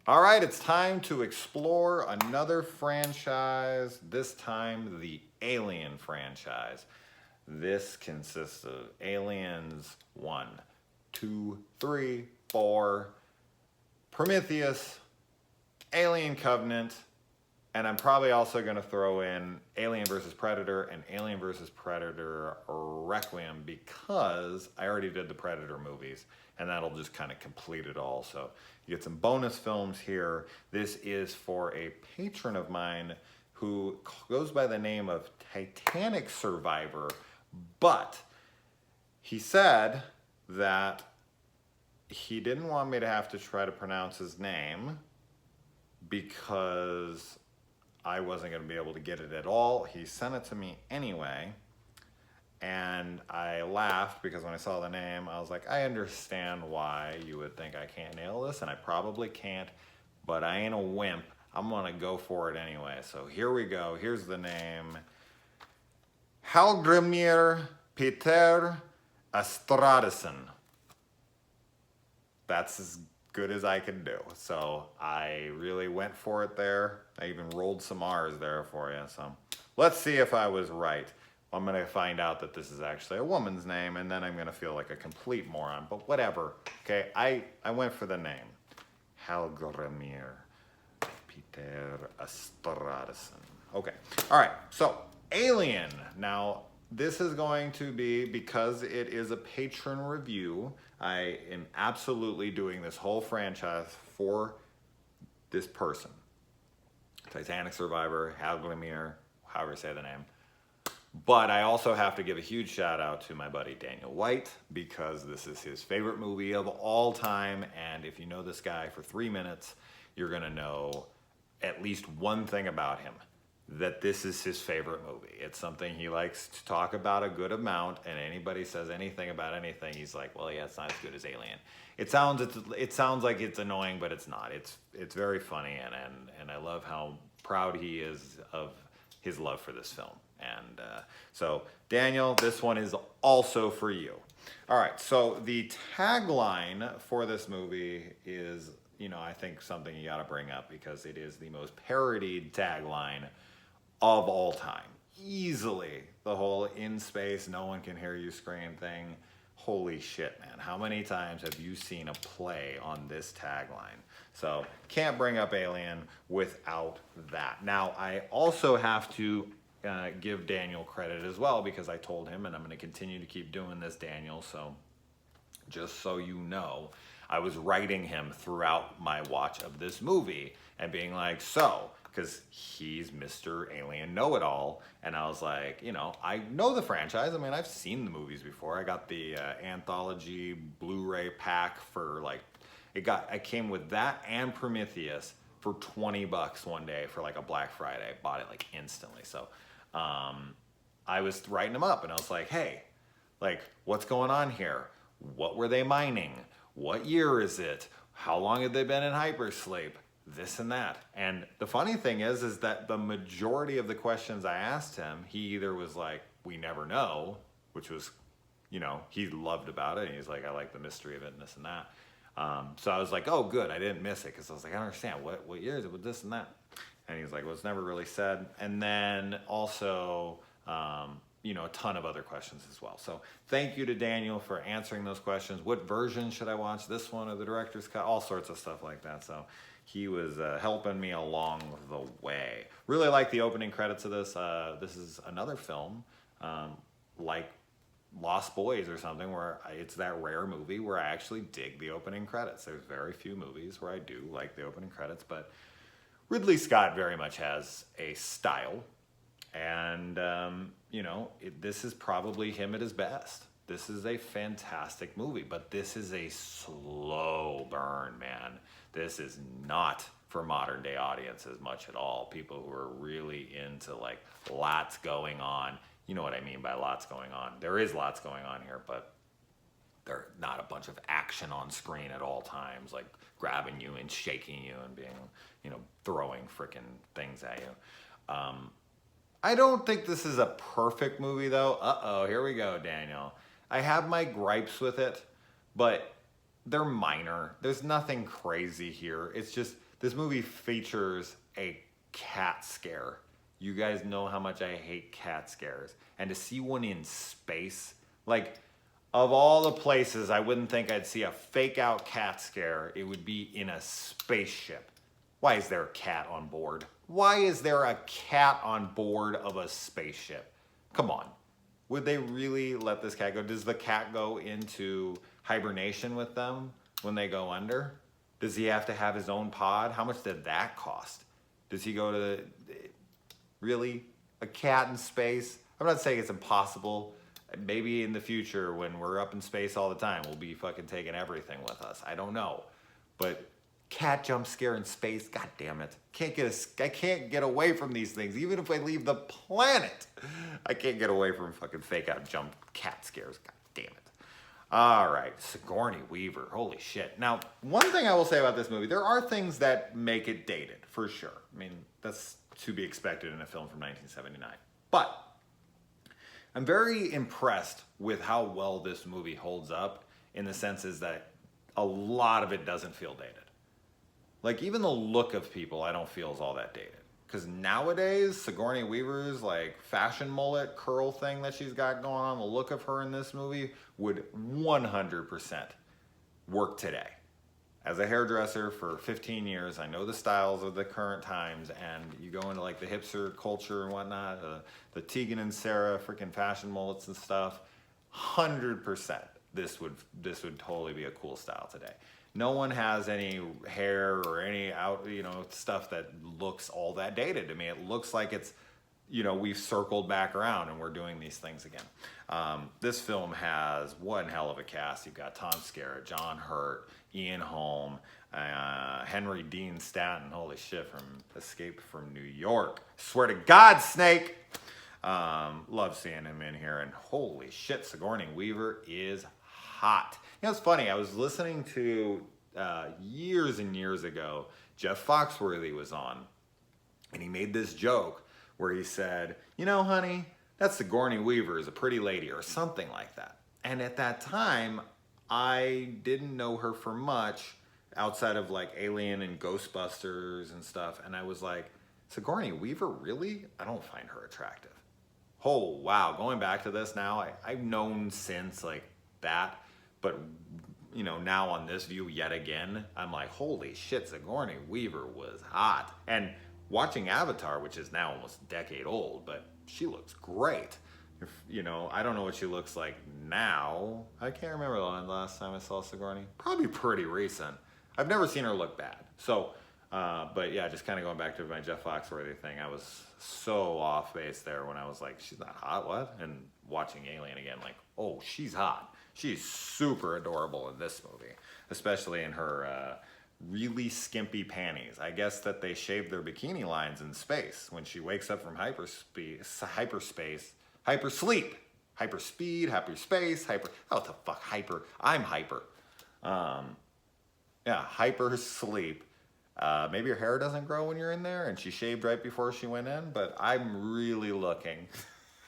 All right, it's time to explore another franchise, this time the Alien franchise. This consists of Aliens 1, 2, 3, 4, Prometheus, Alien Covenant, and I'm probably also going to throw in Alien vs. Predator and Alien vs. Predator Requiem because I already did the Predator movies and that'll just kind of complete it all. So you get some bonus films here. This is for a patron of mine who goes by the name of Titanic Survivor, but he said that he didn't want me to have to try to pronounce his name because I wasn't going to be able to get it at all. He sent it to me anyway, and I laughed because when I saw the name, I was like, I understand why you would think I can't nail this, and I probably can't, but I ain't a wimp. I'm going to go for it anyway. So here we go. Here's the name. Hallgrimur Petur Astradsson. That's as good as I could do. So I really went for it there. I even rolled some R's there for you. So let's see if I was right. I'm going to find out that this is actually a woman's name, and then I'm going to feel like a complete moron. But whatever. Okay, I went for the name. Hallgrimur Petur Astradsson. Okay. All right. So Alien. Now, this is going to be, because it is a patron review, I am absolutely doing this whole franchise for this person. Titanic Survivor, Hallgrimur, however you say the name. But I also have to give a huge shout out to my buddy Daniel White because this is his favorite movie of all time. And if you know this guy for 3 minutes, you're going to know at least one thing about him. That this is his favorite movie. It's something he likes to talk about a good amount, and anybody says anything about anything, he's like, well, yeah, it's not as good as Alien. It sounds like it's annoying, but it's not. It's very funny, and I love how proud he is of his love for this film. And so, Daniel, this one is also for you. All right, so the tagline for this movie is, I think something you got to bring up because it is the most parodied tagline of all time. Easily. The whole in space, no one can hear you scream thing. Holy shit, man. How many times have you seen a play on this tagline? So, can't bring up Alien without that. Now, I also have to give Daniel credit as well because I told him, and I'm going to continue to keep doing this, Daniel, so just so you know, I was writing him throughout my watch of this movie and being like, so, because he's Mr. Alien Know-It-All, and I was like, I know the franchise. I mean, I've seen the movies before. I got the anthology Blu-ray pack for I came with that and Prometheus for $20 one day for like a Black Friday. I bought it like instantly. So I was writing him up and I was like, hey, what's going on here? What were they mining? What year is it? How long had they been in hypersleep? This and that. And the funny thing is that the majority of the questions I asked him, he either was like, we never know, which was, he loved about it. And he's like, I like the mystery of it and this and that. So I was like, oh, good, I didn't miss it. Because I was like, I don't understand. What year is it with this and that? And he's like, well, it's never really said. And then also, a ton of other questions as well. So thank you to Daniel for answering those questions. What version should I watch? This one or the director's cut? All sorts of stuff like that. So he was helping me along the way. Really like the opening credits of this. This is another film like Lost Boys or something where it's that rare movie where I actually dig the opening credits. There's very few movies where I do like the opening credits, but Ridley Scott very much has a style. And, this is probably him at his best. This is a fantastic movie, but this is a slow burn, man. This is not for modern day audiences much at all. People who are really into lots going on. You know what I mean by lots going on. There is lots going on here, but they're not a bunch of action on screen at all times, like grabbing you and shaking you and being, throwing freaking things at you. I don't think this is a perfect movie, though. Uh-oh, here we go, Daniel. I have my gripes with it, but they're minor. There's nothing crazy here. It's just This movie features a cat scare. You guys know how much I hate cat scares. And to see one in space, like, of all the places I wouldn't think I'd see a fake out cat scare, it would be in a spaceship. Why is there a cat on board? Why is there a cat on board of a spaceship? Come on. Would they really let this cat go? Does the cat go into hibernation with them when they go under? Does he have to have his own pod? How much did that cost? Does he go to really? A cat in space? I'm not saying it's impossible. Maybe in the future when we're up in space all the time, we'll be fucking taking everything with us. I don't know. But cat jump scare in space, god damn it. I can't get away from these things. Even if I leave the planet, I can't get away from fucking fake out jump cat scares. God damn it. All right, Sigourney Weaver, holy shit. Now, one thing I will say about this movie, there are things that make it dated, for sure. I mean, that's to be expected in a film from 1979. But I'm very impressed with how well this movie holds up, in the sense is that a lot of it doesn't feel dated. Like, even the look of people I don't feel is all that dated. Because nowadays, Sigourney Weaver's like fashion mullet curl thing that she's got going on, the look of her in this movie would 100% work today. As a hairdresser for 15 years, I know the styles of the current times, and you go into like the hipster culture and whatnot, the Tegan and Sarah freaking fashion mullets and stuff, 100% this would totally be a cool style today. No one has any hair or any stuff that looks all that dated to me. It looks like it's, we've circled back around and we're doing these things again. This film has one hell of a cast. You've got Tom Skerritt, John Hurt, Ian Holm, Henry Dean Stanton, holy shit, from Escape from New York. Swear to God, Snake! Love seeing him in here, and holy shit, Sigourney Weaver is hot. It's funny, I was listening to, years and years ago, Jeff Foxworthy was on, and he made this joke where he said, honey, that Sigourney Weaver is a pretty lady, or something like that. And at that time, I didn't know her for much outside of like Alien and Ghostbusters and stuff, and I was like, Sigourney Weaver, really? I don't find her attractive. Oh, wow, going back to this now, I've known since like that, but now on this view yet again, I'm like, holy shit, Sigourney Weaver was hot. And watching Avatar, which is now almost a decade old, but she looks great. I don't know what she looks like now. I can't remember the last time I saw Sigourney. Probably pretty recent. I've never seen her look bad. So, but yeah, just kind of going back to my Jeff Foxworthy thing, I was so off base there when I was like, she's not hot, what? And watching Alien again, like, oh, she's hot. She's super adorable in this movie, especially in her really skimpy panties. I guess that they shaved their bikini lines in space when she wakes up from hypersleep, what the fuck, hyper, I'm hyper. Hyper sleep. Maybe her hair doesn't grow when you're in there, and she shaved right before she went in, but I'm really looking.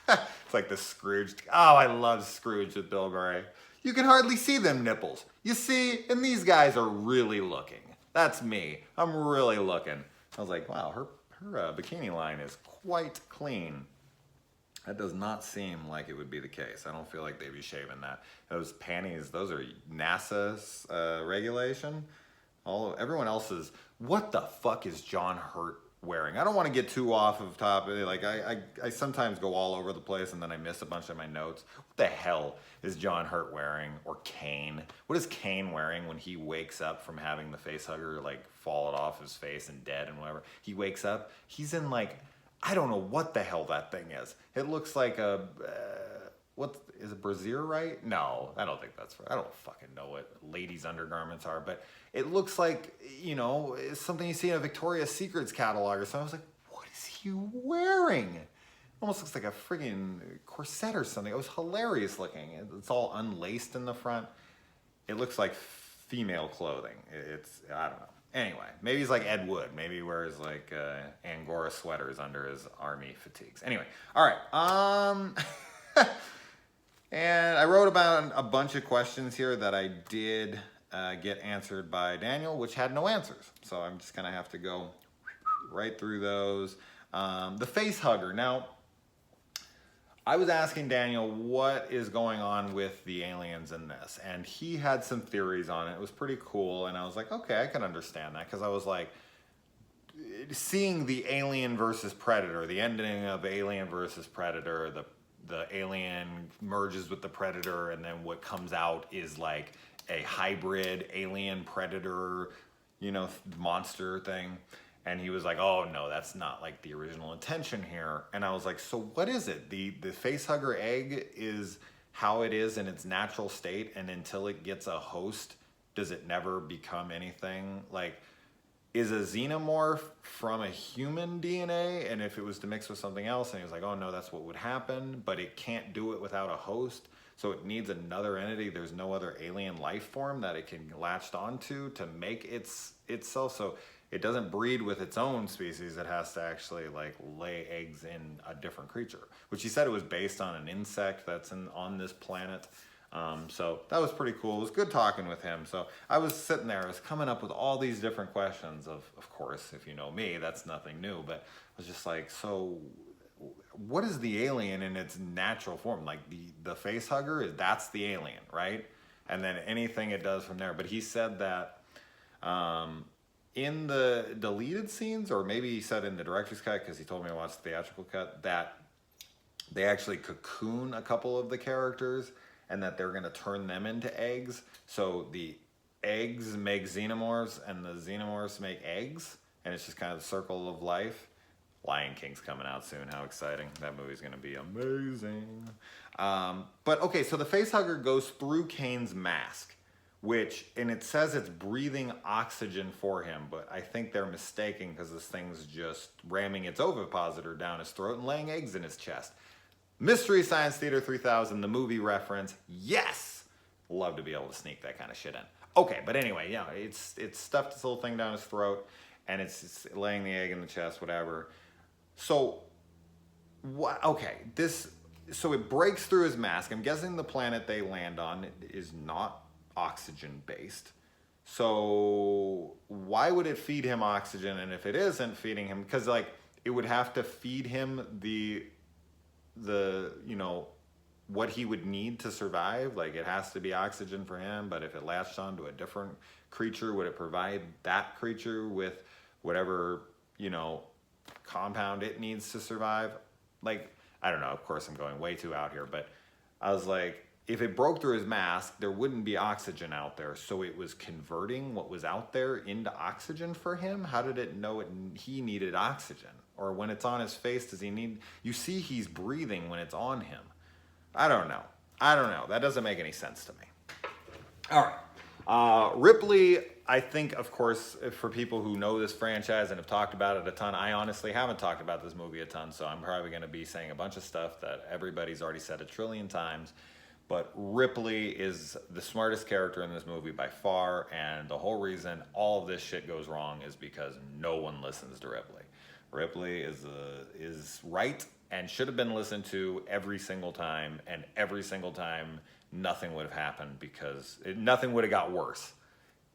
It's like the Scrooge. Oh, I love Scrooge with Bill Murray. You can hardly see them nipples. You see, and these guys are really looking. That's me. I'm really looking. I was like, wow, her bikini line is quite clean. That does not seem like it would be the case. I don't feel like they'd be shaving that. Those panties, those are NASA's regulation. Everyone else's. What the fuck is John Hurt wearing? I don't want to get too off of topic. Like I sometimes go all over the place and then I miss a bunch of my notes. What the hell is John Hurt wearing? Or Kane? What is Kane wearing when he wakes up from having the face hugger like fall off his face and dead and whatever? He wakes up. He's in like, I don't know what the hell that thing is. It looks like a what is it, brassiere, right? No, I don't think that's right. I don't fucking know what ladies' undergarments are, but it looks like, it's something you see in a Victoria's Secrets catalog or something. I was like, what is he wearing? It almost looks like a friggin' corset or something. It was hilarious looking. It's all unlaced in the front. It looks like female clothing. I don't know. Anyway, maybe he's like Ed Wood. Maybe he wears like Angora sweaters under his army fatigues. Anyway, all right. And I wrote about a bunch of questions here that I did get answered by Daniel, which had no answers. So I'm just going to have to go right through those. The face hugger. Now, I was asking Daniel what is going on with the aliens in this, and he had some theories on it. It was pretty cool, and I was like, okay, I can understand that, because I was like, seeing the Alien versus Predator, the ending of Alien versus Predator, the alien merges with the Predator, and then what comes out is like a hybrid alien Predator, you know, monster thing. And he was like, oh no, that's not like the original intention here. And I was like, so what is it? The facehugger egg is how it is in its natural state, and until it gets a host, does it never become anything? Like, is a xenomorph from a human DNA? And if it was to mix with something else, and he was like, oh no, that's what would happen, but it can't do it without a host. So it needs another entity. There's no other alien life form that it can latch onto to make itself. So it doesn't breed with its own species. It has to actually like lay eggs in a different creature, which he said it was based on an insect that's on this planet. So that was pretty cool. It was good talking with him. So I was sitting there, I was coming up with all these different questions. Of course, if you know me, that's nothing new, but I was just like, so what is the alien in its natural form? Like the face hugger, that's the alien, right? And then anything it does from there. But he said that in the deleted scenes, or maybe he said in the director's cut, because he told me to watch the theatrical cut, that they actually cocoon a couple of the characters, and that they're going to turn them into eggs. So the eggs make xenomorphs, and the xenomorphs make eggs, and it's just kind of the circle of life. Lion King's coming out soon. How exciting. That movie's going to be amazing. But okay, so the facehugger goes through Kane's mask, and it says it's breathing oxygen for him, but I think they're mistaken, because this thing's just ramming its ovipositor down his throat and laying eggs in his chest. Mystery Science Theater 3000, the movie reference. Yes! Love to be able to sneak that kind of shit in. Okay, but anyway, yeah, it's stuffed this little thing down his throat, and it's laying the egg in the chest, whatever. So, so it breaks through his mask. I'm guessing the planet they land on is not oxygen-based. So why would it feed him oxygen? And if it isn't feeding him, because like it would have to feed him the what he would need to survive. Like it has to be oxygen for him, but if it latched onto a different creature, would it provide that creature with whatever, compound it needs to survive? Like, I don't know, of course I'm going way too out here, but I was like, if it broke through his mask, there wouldn't be oxygen out there, so it was converting what was out there into oxygen for him? How did it know he needed oxygen? Or when it's on his face, does he need... You see he's breathing when it's on him. I don't know. That doesn't make any sense to me. All right. Ripley, I think, of course, for people who know this franchise and have talked about it a ton, I honestly haven't talked about this movie a ton, so I'm probably going to be saying a bunch of stuff that everybody's already said a trillion times. But Ripley is the smartest character in this movie by far, and the whole reason all of this shit goes wrong is because no one listens to Ripley. Ripley is right and should have been listened to every single time, and every single time nothing would have happened, because nothing would have got worse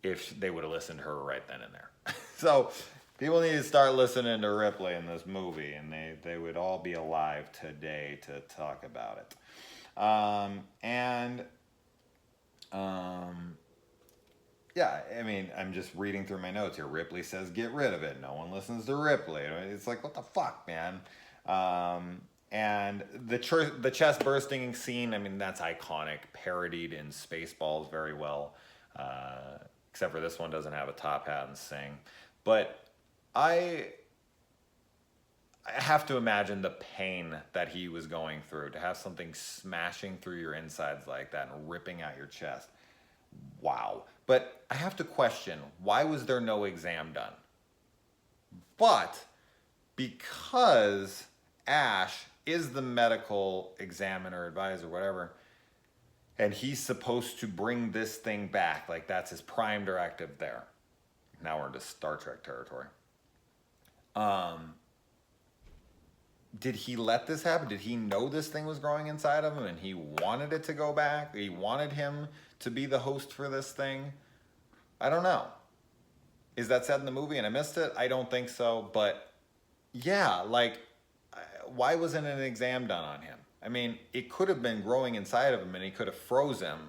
if they would have listened to her right then and there. So people need to start listening to Ripley in this movie, and they would all be alive today to talk about it. Yeah, I mean, I'm just reading through my notes here. Ripley says, get rid of it. No one listens to Ripley. It's like, what the fuck, man? And the chest bursting scene, I mean, that's iconic, parodied in Spaceballs very well. Except for this one doesn't have a top hat and sing. But I have to imagine the pain that he was going through, to have something smashing through your insides like that and ripping out your chest. Wow. But I have to question, why was there no exam done? But because Ash is the medical examiner, advisor, whatever, and he's supposed to bring this thing back, like that's his prime directive there. Now we're into Star Trek territory. Did he let this happen? Did he know this thing was growing inside of him and he wanted it to go back? He wanted him to be the host for this thing? I don't know. Is that said in the movie and I missed it? I don't think so. But yeah, like, why wasn't an exam done on him? I mean, it could have been growing inside of him and he could have froze him.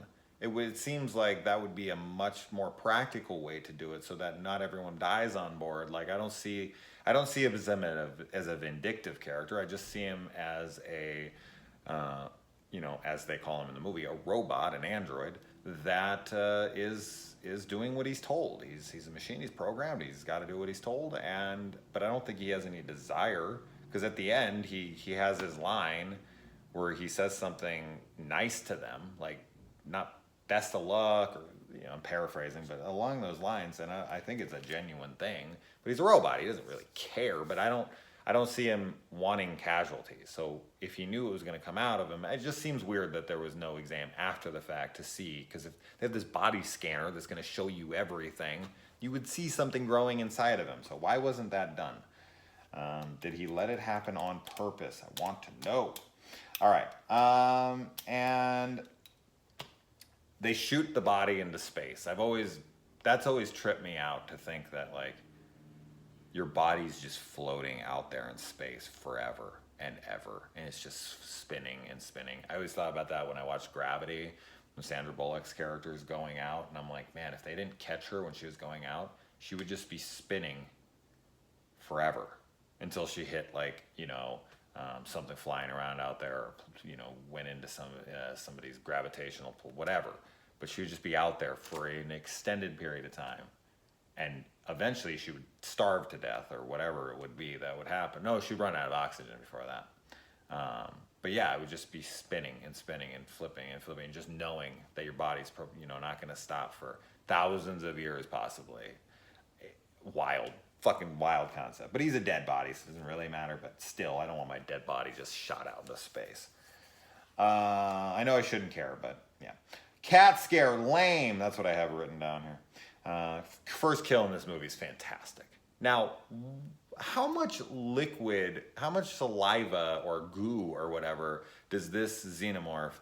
It seems like that would be a much more practical way to do it so that not everyone dies on board. Like, I don't see him as a vindictive character. I just see him as a, as they call him in the movie, a robot, an android that is doing what he's told. He's a machine. He's programmed. He's got to do what he's told. But I don't think he has any desire, because at the end he has his line where he says something nice to them, like, not best of luck, or I'm paraphrasing, but along those lines. And I think it's a genuine thing. But he's a robot. He doesn't really care. But I don't see him wanting casualties. So if he knew it was going to come out of him, it just seems weird that there was no exam after the fact to see. Because if they have this body scanner that's going to show you everything, you would see something growing inside of him. So why wasn't that done? Did he let it happen on purpose? I want to know. All right. And they shoot the body into space. That's always tripped me out, to think that, like, your body's just floating out there in space forever and ever, and it's just spinning and spinning. I always thought about that when I watched Gravity, when Sandra Bullock's character is going out, and I'm like, man, if they didn't catch her when she was going out, she would just be spinning forever until she hit, like, something flying around out there, or, went into somebody's gravitational pull, whatever. But she would just be out there for an extended period of time. And eventually she would starve to death, or whatever it would be that would happen. No, she'd run out of oxygen before that. But yeah, it would just be spinning and spinning and flipping, just knowing that your body's not going to stop for thousands of years, possibly. Fucking wild concept. But he's a dead body, so it doesn't really matter. But still, I don't want my dead body just shot out into space. I know I shouldn't care, but yeah. Cat scare, lame. That's what I have written down here. First kill in this movie is fantastic. Now, how much saliva or goo or whatever does this xenomorph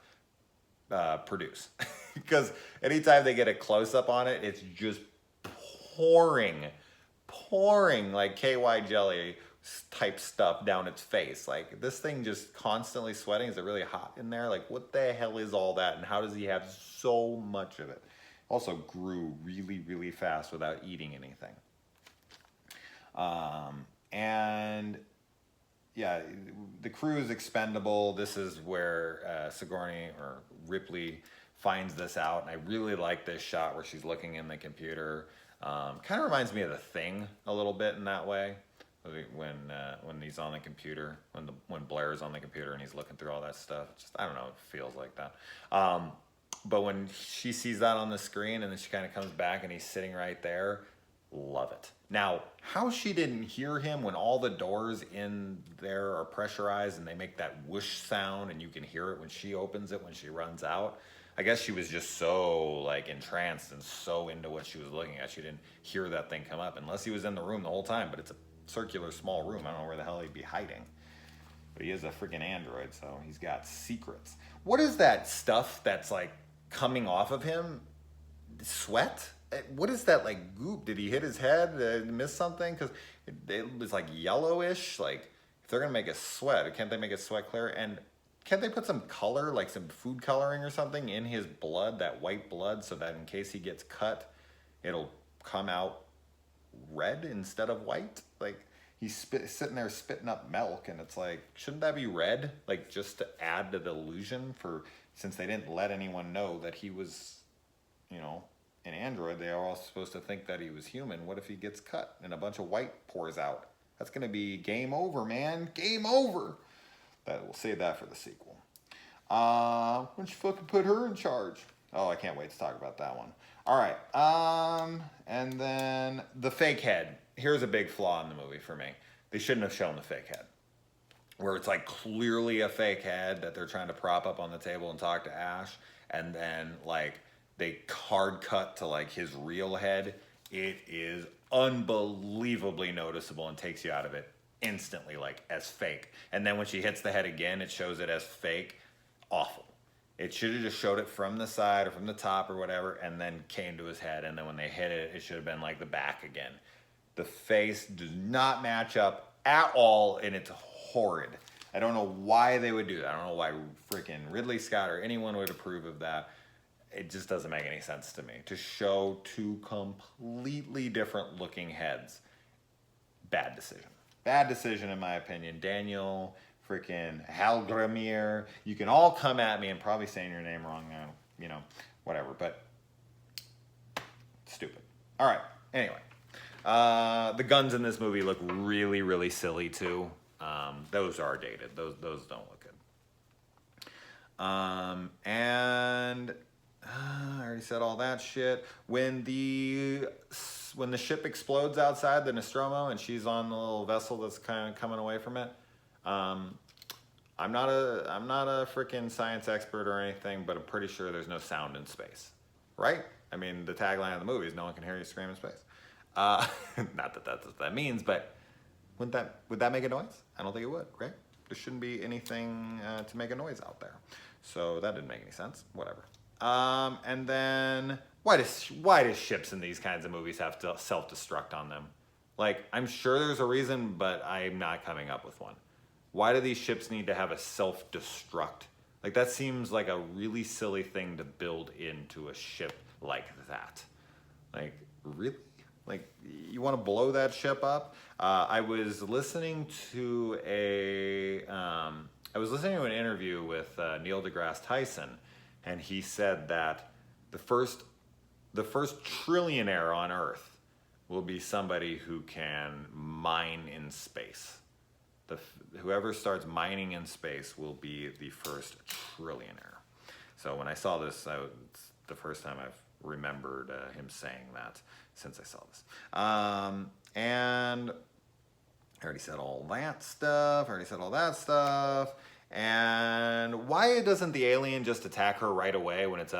produce? Because anytime they get a close-up on it, it's just pouring like KY jelly type stuff down its face. Like, this thing just constantly sweating. Is it really hot in there? Like, what the hell is all that? And how does he have so much of it? Also grew really, really fast without eating anything. And yeah, the crew is expendable. This is where Sigourney or Ripley finds this out. And I really like this shot where she's looking in the computer. Kind of reminds me of The Thing a little bit in that way. When he's on the computer, when Blair's on the computer and he's looking through all that stuff. I don't know, it feels like that. But when she sees that on the screen and then she kind of comes back and he's sitting right there, love it. Now, how she didn't hear him when all the doors in there are pressurized and they make that whoosh sound and you can hear it when she opens it when she runs out. I guess she was just so, like, entranced and so into what she was looking at. She didn't hear that thing come up, unless he was in the room the whole time. But it's a circular small room. I don't know where the hell he'd be hiding. But he is a freaking android, so he's got secrets. What is that stuff that's, like, coming off of him? Sweat? What is that, like, goop? Did he hit his head? Did he miss something? Because it was, like, yellowish. Like, if they're going to make it sweat, can't they make it sweat clear? And can't they put some color, like some food coloring or something, in his blood, that white blood, so that in case he gets cut, it'll come out red instead of white? Like, he's sitting there spitting up milk, and it's like, shouldn't that be red? Like, just to add to the illusion, since they didn't let anyone know that he was, an android, they are all supposed to think that he was human. What if he gets cut and a bunch of white pours out? That's going to be game over, man. Game over. We'll save that for the sequel. Why don't you fucking put her in charge? Oh, I can't wait to talk about that one. All right. And then the fake head. Here's a big flaw in the movie for me. They shouldn't have shown the fake head. Where it's like clearly a fake head that they're trying to prop up on the table and talk to Ash. And then, like, they hard cut to, like, his real head. It is unbelievably noticeable and takes you out of it instantly, like, as fake. And then when she hits the head again, it shows it as fake. Awful. It should have just showed it from the side or from the top or whatever, and then came to his head. And then when they hit it, it should have been like the back again. The face does not match up at all, and it's horrid. I don't know why they would do that. I don't know why freaking Ridley Scott or anyone would approve of that. It just doesn't make any sense to me. To show two completely different looking heads. Bad decision. Bad decision in my opinion. Daniel, freaking Hallgrimur. You can all come at me and probably saying your name wrong now. You know, whatever. But stupid. All right. Anyway. The guns in this movie look really, really silly too. Those are dated. Those don't look good. And I already said all that shit. When the ship explodes outside the Nostromo and she's on the little vessel that's kind of coming away from it, I'm not a freaking science expert or anything, but I'm pretty sure there's no sound in space, right? I mean, the tagline of the movie is "No one can hear you scream in space." Not that that's what that means, but would that make a noise? I don't think it would, right? There shouldn't be anything to make a noise out there. So that didn't make any sense. Whatever. And then why does ships in these kinds of movies have to self-destruct on them? Like, I'm sure there's a reason, but I'm not coming up with one. Why do these ships need to have a self-destruct? Like, that seems like a really silly thing to build into a ship like that. Like, really? Like, you want to blow that ship up? I was listening to an interview with Neil deGrasse Tyson, and he said that the first trillionaire on Earth will be somebody who can mine in space. Whoever starts mining in space will be the first trillionaire. So when I saw this, it's the first time I've remembered him saying that since I saw this. And I already said all that stuff. And why doesn't the alien just attack her right away when it's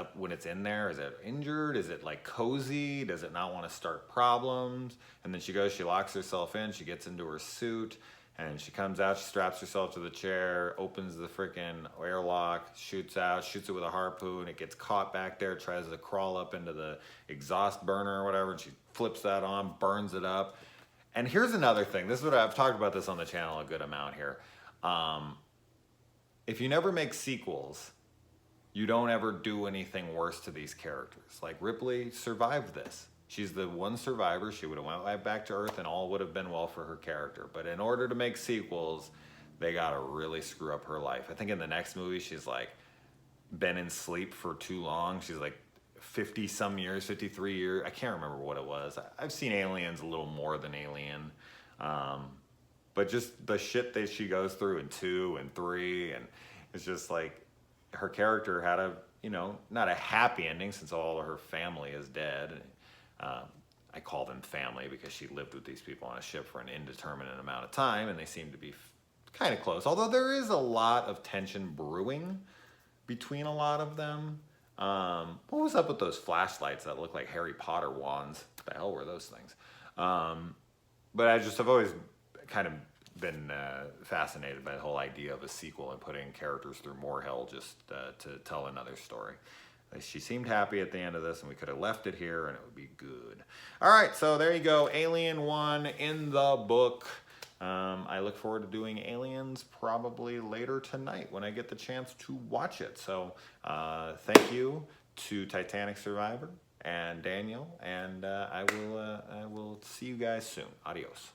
in there? Is it injured? Is it like cozy? Does it not want to start problems? And then she locks herself in, she gets into her suit, and she comes out, she straps herself to the chair, opens the freaking airlock, shoots it with a harpoon, it gets caught back there, tries to crawl up into the exhaust burner or whatever, and she flips that on, burns it up. And here's another thing. This is what I've talked about this on the channel a good amount here. If you never make sequels, you don't ever do anything worse to these characters. Like, Ripley survived this. She's the one survivor. She would have went right back to Earth and all would have been well for her character. But in order to make sequels, they gotta really screw up her life. I think in the next movie, she's like been in sleep for too long. She's like 50 some years, 53 years. I can't remember what it was. I've seen Aliens a little more than Alien. But just the shit that she goes through in 2 and 3, and it's just like her character had a, not a happy ending since all of her family is dead. I call them family because she lived with these people on a ship for an indeterminate amount of time, and they seem to be kind of close. Although there is a lot of tension brewing between a lot of them. What was up with those flashlights that look like Harry Potter wands? What the hell were those things? But I've always kind of been fascinated by the whole idea of a sequel and putting characters through more hell just to tell another story. She seemed happy at the end of this, and we could have left it here and it would be good. All right, so there you go. Alien 1 in the book. I look forward to doing Aliens probably later tonight when I get the chance to watch it. So thank you to Titanic Survivor and Daniel, and I will see you guys soon. Adios.